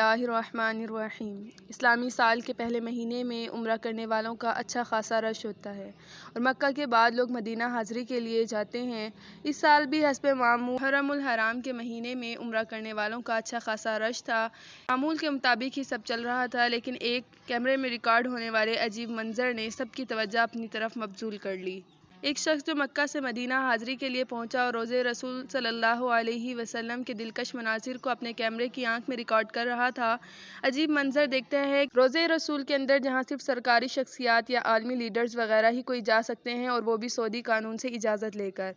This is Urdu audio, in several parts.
اللہ الرحمن الرحیم۔ اسلامی سال کے پہلے مہینے میں عمرہ کرنے والوں کا اچھا خاصا رش ہوتا ہے اور مکہ کے بعد لوگ مدینہ حاضری کے لیے جاتے ہیں۔ اس سال بھی حسب معمول محرم الحرام کے مہینے میں عمرہ کرنے والوں کا اچھا خاصا رش تھا۔ معمول کے مطابق ہی سب چل رہا تھا، لیکن ایک کیمرے میں ریکارڈ ہونے والے عجیب منظر نے سب کی توجہ اپنی طرف مبذول کر لی۔ ایک شخص جو مکہ سے مدینہ حاضری کے لیے پہنچا اور روزے رسول صلی اللہ علیہ وسلم کے دلکش مناظر کو اپنے کیمرے کی آنکھ میں ریکارڈ کر رہا تھا، عجیب منظر دیکھتا ہے۔ روزے رسول کے اندر جہاں صرف سرکاری شخصیات یا عالمی لیڈرز وغیرہ ہی کوئی جا سکتے ہیں، اور وہ بھی سعودی قانون سے اجازت لے کر،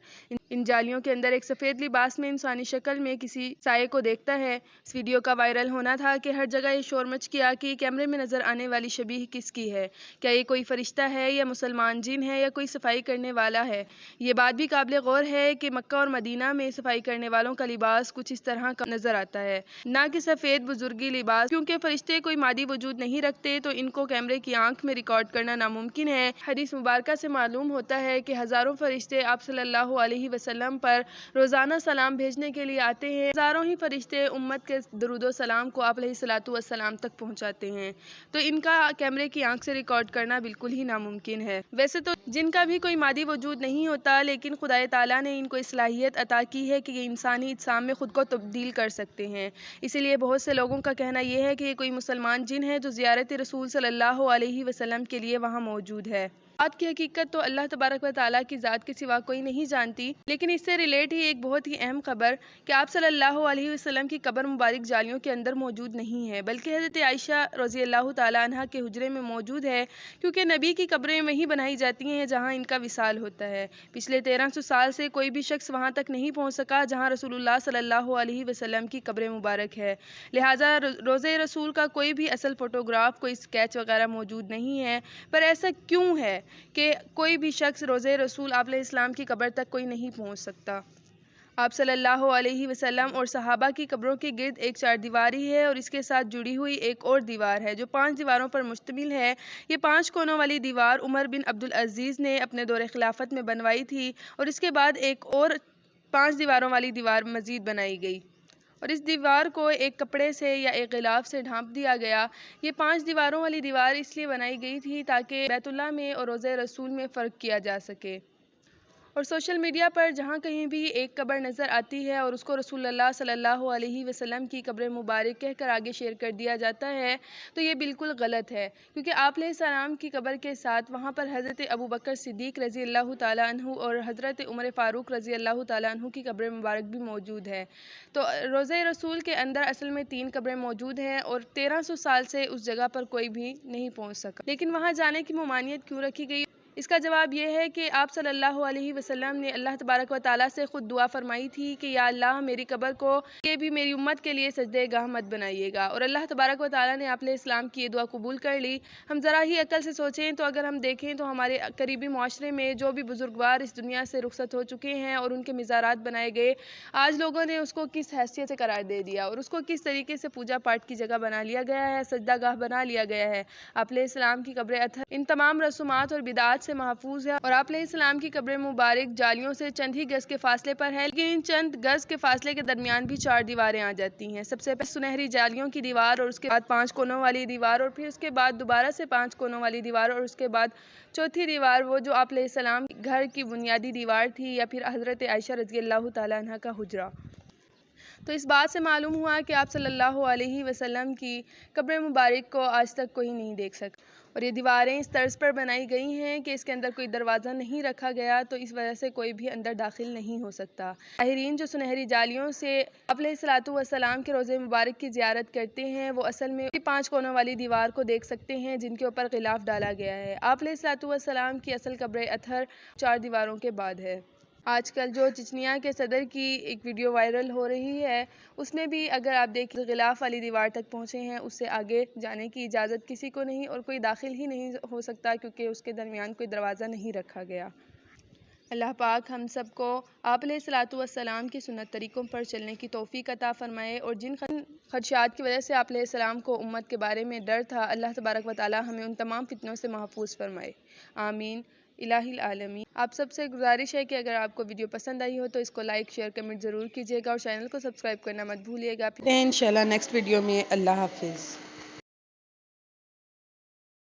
ان جالیوں کے اندر ایک سفید لباس میں انسانی شکل میں کسی سائے کو دیکھتا ہے۔ اس ویڈیو کا وائرل ہونا تھا کہ ہر جگہ یہ شور مچ گیا کہ یہ کیمرے میں نظر آنے والی شبیہ کس کی ہے، کیا یہ کوئی فرشتہ ہے یا مسلمان جن ہے یا کوئی صفائی کرنے والا ہے۔ یہ بات بھی قابل غور ہے کہ مکہ اور مدینہ میں صفائی کرنے والوں کا لباس کچھ اس طرح کا نظر آتا ہے، نہ کہ سفید بزرگی لباس۔ کیونکہ فرشتے کوئی مادی وجود نہیں رکھتے تو ان کو کیمرے کی آنکھ میں ریکارڈ کرنا ناممکن ہے۔ حدیث مبارکہ سے معلوم ہوتا ہے کہ ہزاروں فرشتے آپ صلی اللہ علیہ وسلم پر روزانہ سلام بھیجنے کے لیے آتے ہیں۔ ہزاروں ہی فرشتے امت کے درود و سلام کو آپ علیہ الصلوۃ والسلام تک پہنچاتے ہیں، تو ان کا کیمرے کی آنکھ سے ریکارڈ کرنا بالکل ہی ناممکن ہے۔ ویسے تو جن کا بھی کوئی مادی وجود نہیں ہوتا، لیکن خدائے تعالیٰ نے ان کو صلاحیت عطا کی ہے کہ یہ انسانی اجسام میں خود کو تبدیل کر سکتے ہیں۔ اسی لیے بہت سے لوگوں کا کہنا یہ ہے کہ یہ کوئی مسلمان جن ہے جو زیارت رسول صلی اللہ علیہ وسلم کے لیے وہاں موجود ہے۔ بات کی حقیقت تو اللہ تبارک و تعالیٰ کی ذات کے سوا کوئی نہیں جانتی، لیکن اس سے ریلیٹ ہی ایک بہت ہی اہم خبر کہ آپ صلی اللہ علیہ وسلم کی قبر مبارک جالیوں کے اندر موجود نہیں ہے، بلکہ حضرت عائشہ رضی اللہ تعالیٰ عنہا کے حجرے میں موجود ہے، کیونکہ نبی کی قبریں وہیں بنائی جاتی ہیں جہاں ان کا وصال ہوتا ہے۔ پچھلے 1300 سال سے کوئی بھی شخص وہاں تک نہیں پہنچ سکا جہاں رسول اللہ صلی اللہ علیہ وسلم کی قبر مبارک ہے، لہٰذا روزے رسول کا کوئی بھی اصل فوٹوگراف، کوئی اسکیچ وغیرہ موجود نہیں ہے۔ پر ایسا کیوں ہے کہ کوئی بھی شخص روزے رسول آپ علیہ السلام کی قبر تک کوئی نہیں پہنچ سکتا؟ آپ صلی اللہ علیہ وسلم اور صحابہ کی قبروں کے گرد ایک چار دیواری ہے اور اس کے ساتھ جڑی ہوئی ایک اور دیوار ہے جو 5 دیواروں پر مشتمل ہے۔ یہ 5 کونوں والی دیوار عمر بن عبدالعزیز نے اپنے دور خلافت میں بنوائی تھی، اور اس کے بعد ایک اور 5 دیواروں والی دیوار مزید بنائی گئی، اور اس دیوار کو ایک کپڑے سے یا ایک غلاف سے ڈھانپ دیا گیا۔ یہ 5 دیواروں والی دیوار اس لیے بنائی گئی تھی تاکہ بیت اللہ میں اور روضہ رسول میں فرق کیا جا سکے، اور سوشل میڈیا پر جہاں کہیں بھی ایک قبر نظر آتی ہے اور اس کو رسول اللہ صلی اللہ علیہ وسلم کی قبر مبارک کہہ کر آگے شیئر کر دیا جاتا ہے، تو یہ بالکل غلط ہے، کیونکہ آپ علیہ السلام کی قبر کے ساتھ وہاں پر حضرت ابوبکر صدیق رضی اللہ تعالیٰ عنہ اور حضرت عمر فاروق رضی اللہ تعالیٰ عنہ کی قبر مبارک بھی موجود ہے۔ تو روضہ رسول کے اندر اصل میں 3 قبریں موجود ہیں، اور 1300 سال سے اس جگہ پر کوئی بھی نہیں پہنچ سکا، لیکن وہاں جانے کی ممانعت کیوں رکھی گئی؟ اس کا جواب یہ ہے کہ آپ صلی اللہ علیہ وسلم نے اللہ تبارک و تعالیٰ سے خود دعا فرمائی تھی کہ یا اللہ میری قبر کو یہ بھی میری امت کے لیے سجدہ گاہ مت بنائیے گا، اور اللہ تبارک و تعالیٰ نے آپ علیہ السلام کی یہ دعا قبول کر لی۔ ہم ذرا ہی عقل سے سوچیں تو اگر ہم دیکھیں تو ہمارے قریبی معاشرے میں جو بھی بزرگوار اس دنیا سے رخصت ہو چکے ہیں اور ان کے مزارات بنائے گئے، آج لوگوں نے اس کو کس حیثیت سے قرار دے دیا اور اس کو کس طریقے سے پوجا پاٹ کی جگہ بنا لیا گیا ہے، سجدہ گاہ بنا لیا گیا ہے۔ آپ علیہ السلام کی قبر اطہر ان تمام رسومات اور بدعات سے محفوظ ہے، اور آپ علیہ السلام کی قبر مبارک جالیوں سے چند ہی گز کے فاصلے پر ہے، لیکن ان چند گز کے فاصلے کے درمیان بھی 4 دیواریں آ جاتی ہیں۔ سب سے پہلے سنہری جالیوں کی دیوار، اور اس کے بعد 5 کونوں والی دیوار، اور پھر اس کے بعد دوبارہ سے 5 کونوں والی دیوار، اور اس کے بعد چوتھی دیوار وہ جو آپ علیہ السلام گھر کی بنیادی دیوار تھی، یا پھر حضرت عائشہ رضی اللہ تعالیٰ عنہا کا حجرہ۔ تو اس بات سے معلوم ہوا کہ آپ صلی اللہ علیہ وسلم کی قبر مبارک کو آج تک کوئی نہیں دیکھ سکا، اور یہ دیواریں اس طرز پر بنائی گئی ہیں کہ اس کے اندر کوئی دروازہ نہیں رکھا گیا، تو اس وجہ سے کوئی بھی اندر داخل نہیں ہو سکتا۔ زائرین جو سنہری جالیوں سے آپ علیہ الصلوۃ والسلام کے روضہ مبارک کی زیارت کرتے ہیں، وہ اصل میں 5 کونوں والی دیوار کو دیکھ سکتے ہیں جن کے اوپر غلاف ڈالا گیا ہے۔ آپ علیہ الصلوۃ والسلام کی اصل قبر اطہر 4 دیواروں کے بعد ہے۔ آج کل جو چچنیا کے صدر کی ایک ویڈیو وائرل ہو رہی ہے، اس میں بھی اگر آپ دیکھیں غلاف والی دیوار تک پہنچے ہیں، اس سے آگے جانے کی اجازت کسی کو نہیں، اور کوئی داخل ہی نہیں ہو سکتا کیونکہ اس کے درمیان کوئی دروازہ نہیں رکھا گیا۔ اللہ پاک ہم سب کو آپ علیہ الصلوۃ والسلام کی سنت طریقوں پر چلنے کی توفیق عطا فرمائے، اور جن خدشات کی وجہ سے آپ علیہ السلام کو امت کے بارے میں ڈر تھا، اللہ تبارک و تعالی ہمیں ان تمام فتنوں سے محفوظ فرمائے، آمین۔ الہ العالمین۔ آپ سب سے گزارش ہے کہ اگر آپ کو ویڈیو پسند آئی ہو تو اس کو لائک شیئر کمنٹ ضرور کیجیے گا اور چینل کو سبسکرائب کرنا مت بھولیے گا۔ انشاءاللہ نیکسٹ ویڈیو میں۔ اللہ حافظ۔